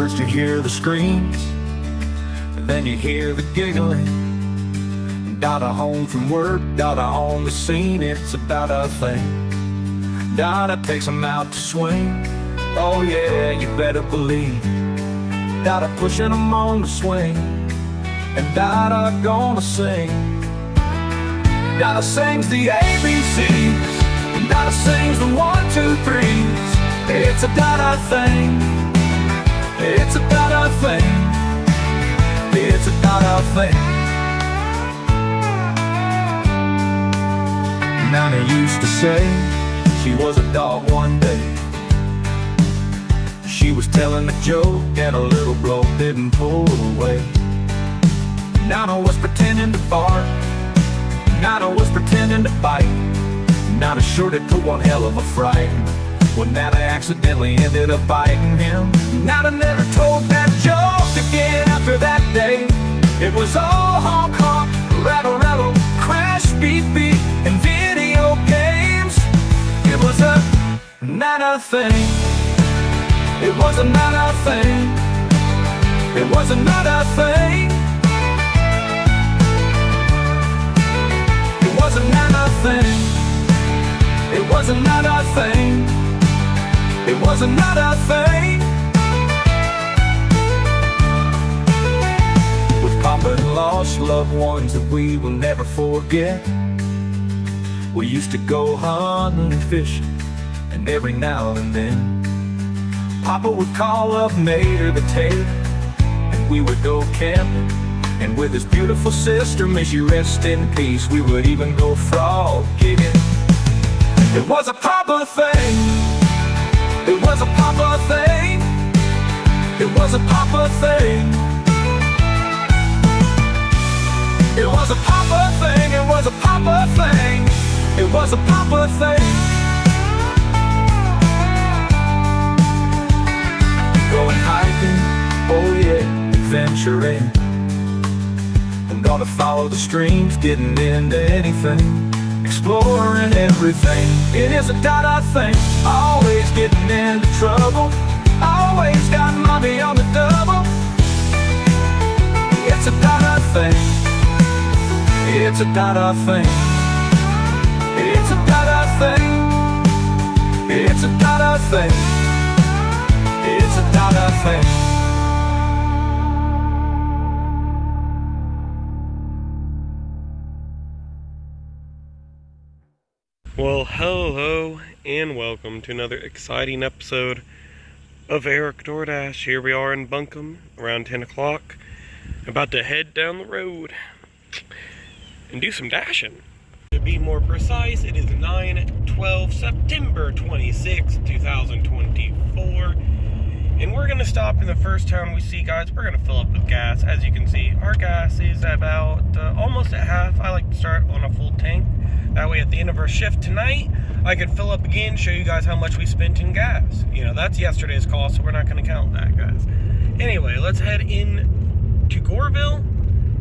First you hear the screams, and then you hear the giggling. Dada home from work, Dada on the scene, it's a Dada thing. Dada takes him out to swing, oh yeah, you better believe. Dada pushing him on the swing, and Dada gonna sing. Dada sings the ABCs, and Dada sings the 1, 2, 3s. It's a Dada thing, it's a Dada thing, it's a Dada thing. Nana used to say she was a dog one day. She was telling a joke and a little bloke didn't pull away. Nana was pretending to bark, Nana was pretending to bite. Nana sure did put one hell of a fright when Nana accidentally ended up biting him. Nana never told that joke again after that day. It was all honk honk, rattle rattle, crash beep beep, and video games. It was a Nana thing. It was a Nana thing. It was a Nana thing. It was a Nana thing. It was a Nana thing. It was a Nana thing. With Papa and lost loved ones that we will never forget. We used to go hunting and fishing, and every now and then Papa would call up Mater the tailor, and we would go camping. And with his beautiful sister, may she rest in peace, we would even go frog gigging. It was a Papa thing. It was a Papa thing. It was a Papa thing. It was a Papa thing. It was a Papa thing. It was a Papa thing. Going hiking, oh yeah, adventuring. I'm gonna follow the streams, getting into anything, exploring everything. It is a Dada thing. Always getting into trouble, always got money on the double. It's a Dada thing. It's a Dada thing. It's a Dada thing. It's a Dada thing. It's a Dada thing. Well, hello and welcome to another exciting episode of EricDoordash. Here we are in Buncombe around 10 o'clock, about to head down the road and do some dashing. To be more precise, it is 9/12, September 26, 2024. And we're going to stop in the first town we see, guys. We're going to fill up with gas. As you can see, our gas is about almost at half. I like to start on a full tank. That way at the end of our shift tonight, I could fill up again, show you guys how much we spent in gas. You know, that's yesterday's cost, so we're not going to count that, guys. Anyway, let's head in to Goreville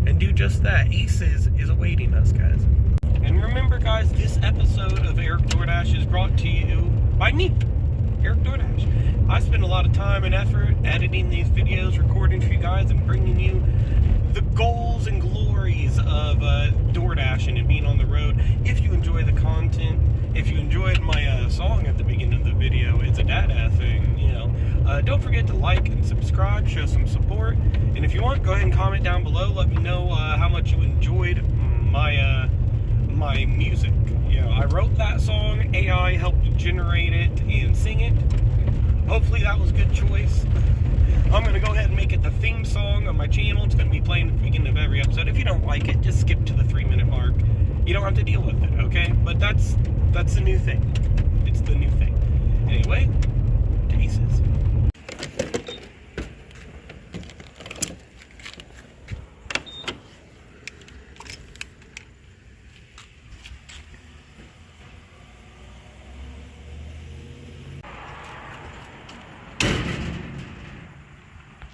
and do just that. Aces is awaiting us, guys. And remember, guys, this episode of EricDoordash is brought to you by me, EricDoordash. I spend a lot of time and effort editing these videos, recording for you guys, and bringing you the goals and glories of DoorDashing and being on the road. If you enjoy the content, if you enjoyed my song at the beginning of the video, it's a Dada thing, you know. Don't forget to like and subscribe, show some support. And if you want, go ahead and comment down below. Let me know how much you enjoyed my my music. You know, I wrote that song, AI helped generate it and sing it. Hopefully that was a good choice. I'm going to go ahead and make it the theme song on my channel. It's going to be playing at the beginning of every episode. If you don't like it, just skip to the 3-minute mark. You don't have to deal with it, okay? But that's the new thing. It's the new thing. Anyway, aces.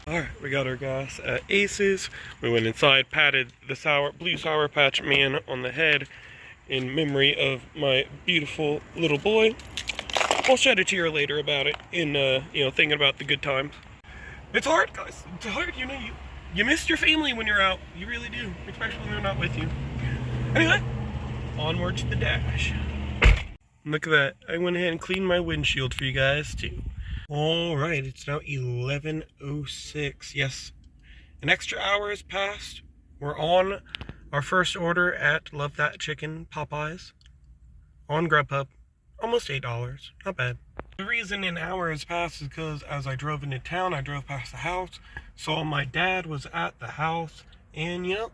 Alright, we got our gas at Aces. We went inside, patted the blue Sour Patch Man on the head in memory of my beautiful little boy. I'll shed a tear later about it in, you know, thinking about the good times. It's hard, guys. It's hard, you know. You miss your family when you're out. You really do, especially when they're not with you. Anyway, onward to the dash. Look at that. I went ahead and cleaned my windshield for you guys, too. Alright, it's now 11:06. Yes, an extra hour has passed. We're on our first order at Love That Chicken, Popeyes, on GrubHub. Almost $8. Not bad. The reason an hour has passed is because as I drove into town, I drove past the house, saw my dad was at the house, and, you know,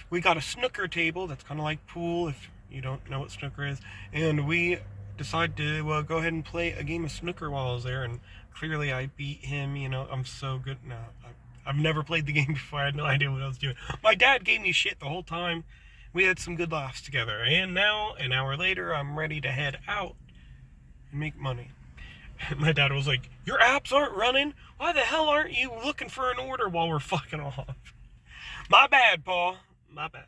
we got a snooker table that's kind of like pool, if you don't know what snooker is, and we decided to go ahead and play a game of snooker while I was there, and clearly I beat him. You know, I'm so good. No, I've never played the game before. I had no idea what I was doing. My dad gave me shit the whole time. We had some good laughs together, and now, an hour later, I'm ready to head out and make money. My dad was like, your apps aren't running? Why the hell aren't you looking for an order while we're fucking off? My bad, Paul. My bad.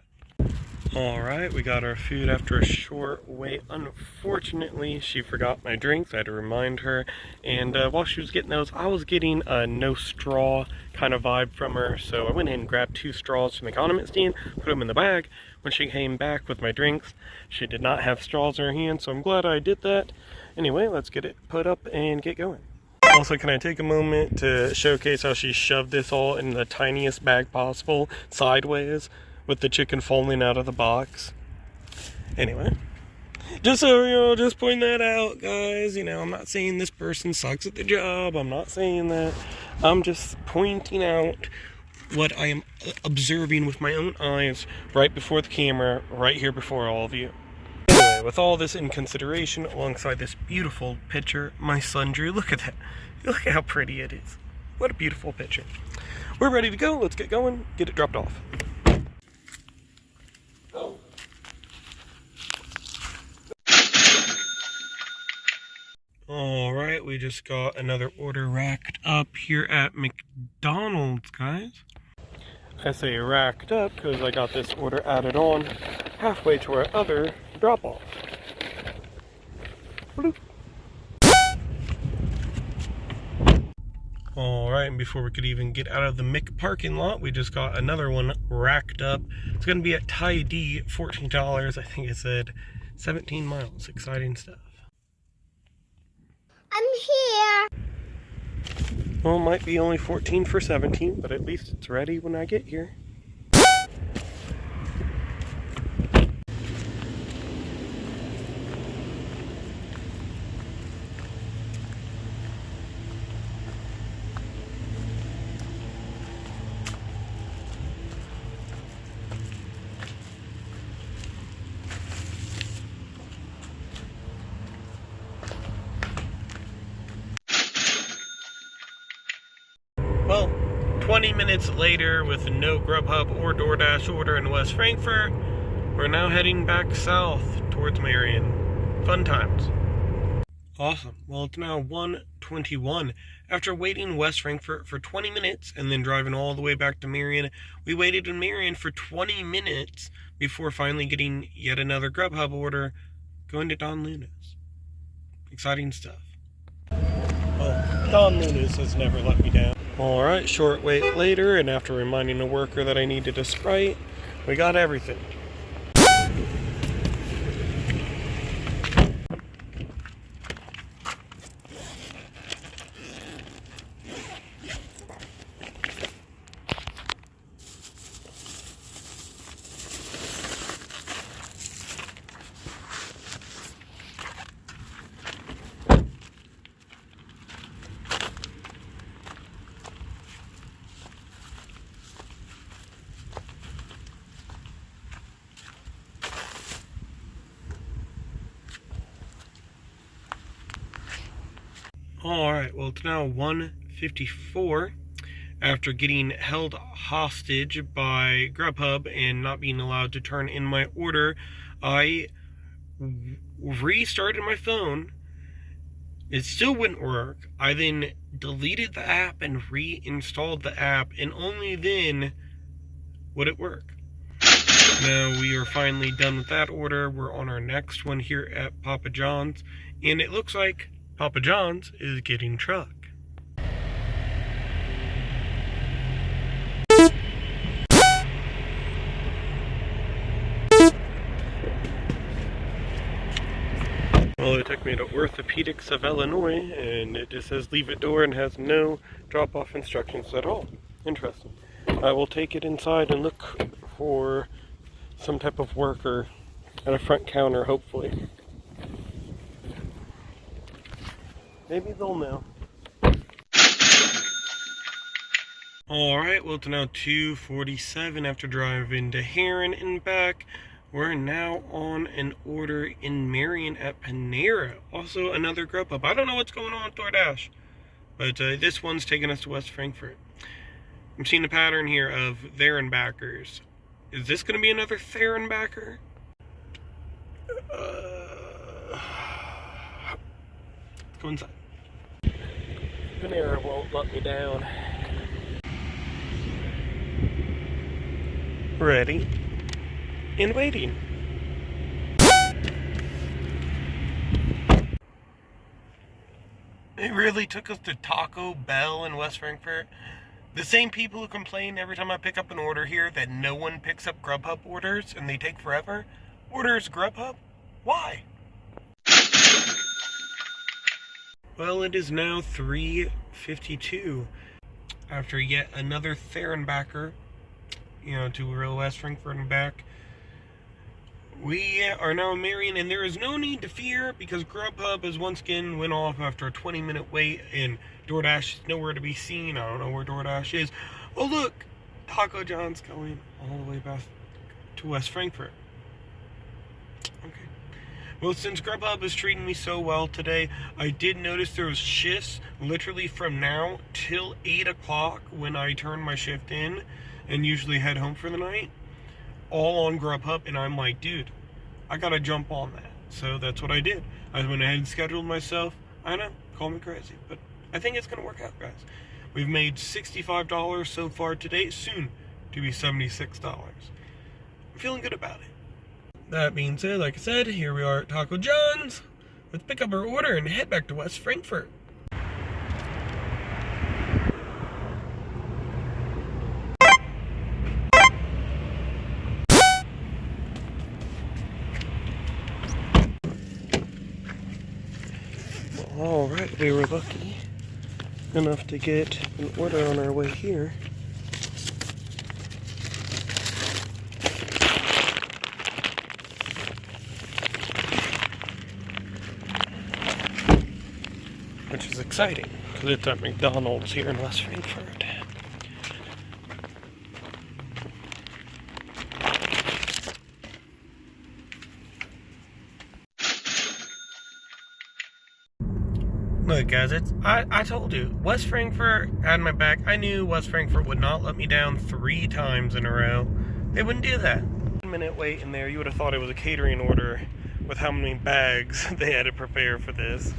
Alright, we got our food after a short wait. Unfortunately, she forgot my drinks. I had to remind her. And while she was getting those, I was getting a no straw kind of vibe from her. So I went ahead and grabbed 2 straws from the condiment stand, put them in the bag. When she came back with my drinks, she did not have straws in her hand, so I'm glad I did that. Anyway, let's get it put up and get going. Also, can I take a moment to showcase how she shoved this all in the tiniest bag possible, sideways, with the chicken falling out of the box? Anyway, just so you know, just point that out, guys. You know, I'm not saying this person sucks at the job. I'm not saying that. I'm just pointing out what I am observing with my own eyes right before the camera, right here before all of you. Anyway, with all this in consideration, alongside this beautiful picture my son drew, look at that. Look at how pretty it is. What a beautiful picture. We're ready to go. Let's get going. Get it dropped off. Oh. Alright, we just got another order racked up here at McDonald's, guys. I say racked up because I got this order added on halfway to our other drop-off. Bloop. Alright, and before we could even get out of the Mick parking lot, we just got another one racked up. It's going to be at Ty-D, $14. I think it said 17 miles. Exciting stuff. I'm here. Well, it might be only 14 for 17, but at least it's ready when I get here. Well, 20 minutes later, with no GrubHub or DoorDash order in West Frankfort, we're now heading back south towards Marion. Fun times. Awesome. Well, it's now 1:21. After waiting in West Frankfort for 20 minutes and then driving all the way back to Marion, we waited in Marion for 20 minutes before finally getting yet another GrubHub order, going to Don Luna's. Exciting stuff. Well, Don Luna's has never let me down. Alright, short wait later, and after reminding the worker that I needed a Sprite, we got everything. Alright, well, it's now 1:54. After getting held hostage by GrubHub and not being allowed to turn in my order, I restarted my phone. It still wouldn't work. I then deleted the app and reinstalled the app, and only then would it work. Now we are finally done with that order. We're on our next one here at Papa John's, and it looks like Papa John's is getting truck. made at Orthopedics of Illinois, and it just says leave it door and has no drop-off instructions at all. Interesting. I will take it inside and look for some type of worker at a front counter, hopefully. Maybe they'll know. Alright, well, it's now 2:47 after driving to Heron and back. We're now on an order in Marion at Panera. Also, another GrubHub. I don't know what's going on with Doordash, but this one's taking us to West Frankfort. I'm seeing a pattern here of there and backers. Is this going to be another there and backer? Go inside. Panera won't let me down. Ready and waiting. It really took us to Taco Bell in West Frankfort. The same people who complain every time I pick up an order here that no one picks up GrubHub orders and they take forever. Orders GrubHub? Why? Well, it is now 3:52 after yet another Therenbacker, to West Frankfort and back. We are now in Marion, and there is no need to fear because GrubHub has once again went off after a 20-minute wait, and DoorDash is nowhere to be seen. I don't know where DoorDash is. Oh look, Taco John's going all the way back to West Frankfort. Okay. Well, since GrubHub is treating me so well today, I did notice there was shifts literally from now till 8 o'clock when I turn my shift in and usually head home for the night, all on GrubHub, and I'm like, dude, I gotta jump on that. So that's what I did. I went ahead and scheduled myself. I know, call me crazy, but I think it's gonna work out, guys. We've made $65 so far today, soon to be $76. I'm feeling good about it. That being said, like I said, here we are at Taco John's. Let's pick up our order and head back to West Frankfort. Alright, we were lucky enough to get an order on our way here. Which is exciting, because it's at McDonald's here in West Frankfort. Look, guys, I told you, West Frankfort had my back. I knew West Frankfort would not let me down 3 times in a row. They wouldn't do that. 1-minute wait in there, you would have thought it was a catering order with how many bags they had to prepare for this.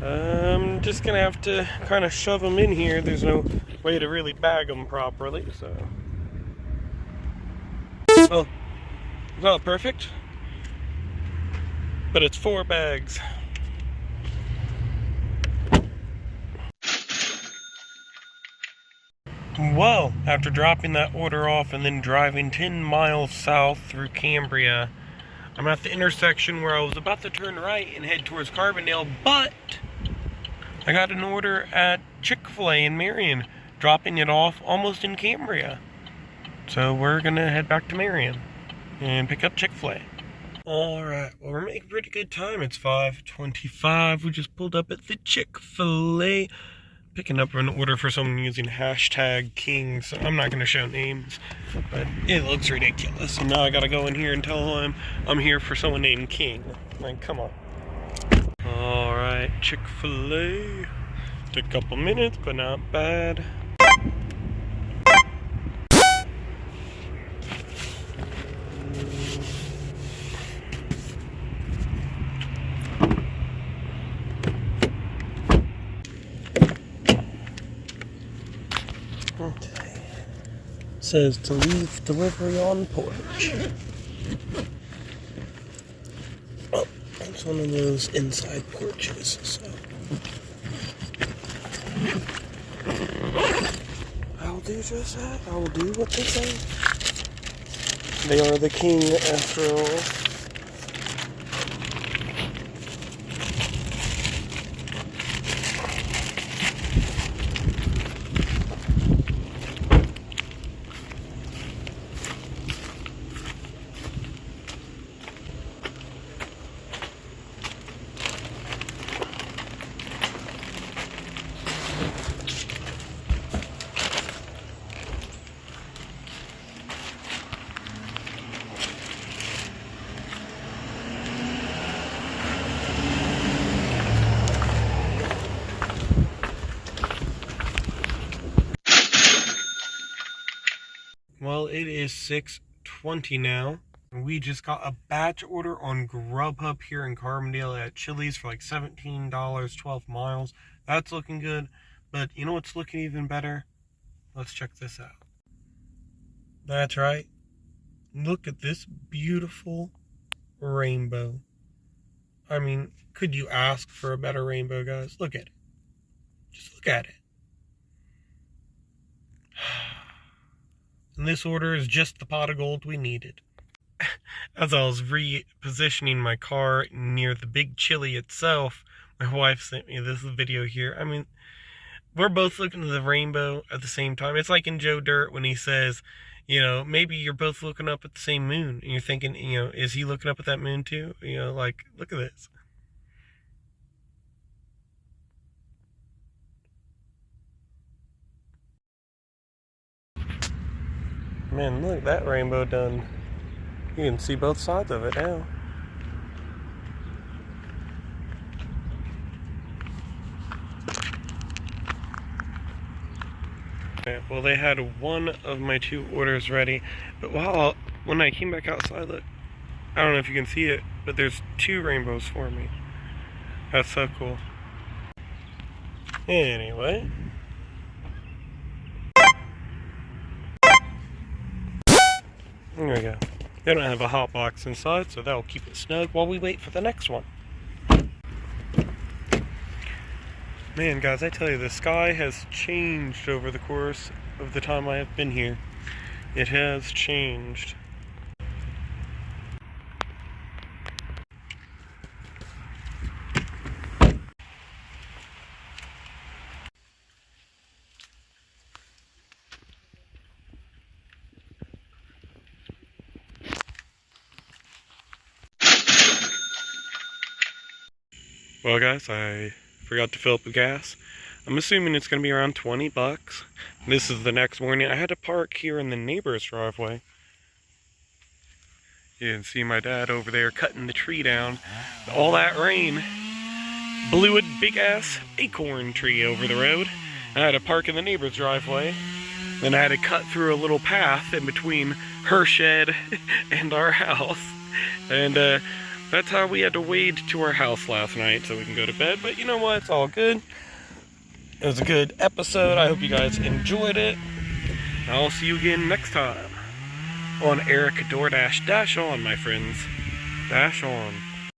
I'm just gonna have to kind of shove them in here. There's no way to really bag them properly, so. Well, it's not perfect, but it's 4 bags. Well, after dropping that order off and then driving 10 miles south through Cambria, I'm at the intersection where I was about to turn right and head towards Carbondale, but I got an order at Chick-fil-A in Marion, dropping it off almost in Cambria. So we're gonna head back to Marion and pick up Chick-fil-A. Alright, well, we're making pretty good time. It's 5:25. We just pulled up at the Chick-fil-A, picking up an order for someone using #King, so I'm not going to show names, but it looks ridiculous. So now I got to go in here and tell him I'm here for someone named King. Like, come on. Alright, Chick-fil-A. Took a couple minutes, but not bad. Okay. Says to leave delivery on porch. Oh, it's one of those inside porches, so. I'll do just that. I will do what they say. They are the king after all. Well, it is 6:20 now. We just got a batch order on GrubHub here in Carbondale at Chili's for like $17, 12 miles. That's looking good. But you know what's looking even better? Let's check this out. That's right. Look at this beautiful rainbow. I mean, could you ask for a better rainbow, guys? Look at it. Just look at it. And this order is just the pot of gold we needed. As I was repositioning my car near the big chili itself, my wife sent me this video here. I mean, we're both looking at the rainbow at the same time. It's like in Joe Dirt when he says, you know, maybe you're both looking up at the same moon. And you're thinking, you know, is he looking up at that moon too? You know, like, look at this. Man, look, that rainbow done. You can see both sides of it now. Okay, well, they had one of my 2 orders ready, but when I came back outside, look, I don't know if you can see it, but there's 2 rainbows for me. That's so cool. Anyway. There we go. They don't have a hot box inside, so that'll keep it snug while we wait for the next one. Man, guys, I tell you, the sky has changed over the course of the time I have been here. It has changed. Well, guys, I forgot to fill up the gas. I'm assuming it's going to be around 20 bucks. This is the next morning. I had to park here in the neighbor's driveway. You can see my dad over there cutting the tree down. All that rain blew a big-ass acorn tree over the road. I had to park in the neighbor's driveway. Then I had to cut through a little path in between her shed and our house. And, that's how we had to wade to our house last night so we can go to bed. But you know what? It's all good. It was a good episode. I hope you guys enjoyed it. I'll see you again next time on EricDoordash. Dash on, my friends. Dash on.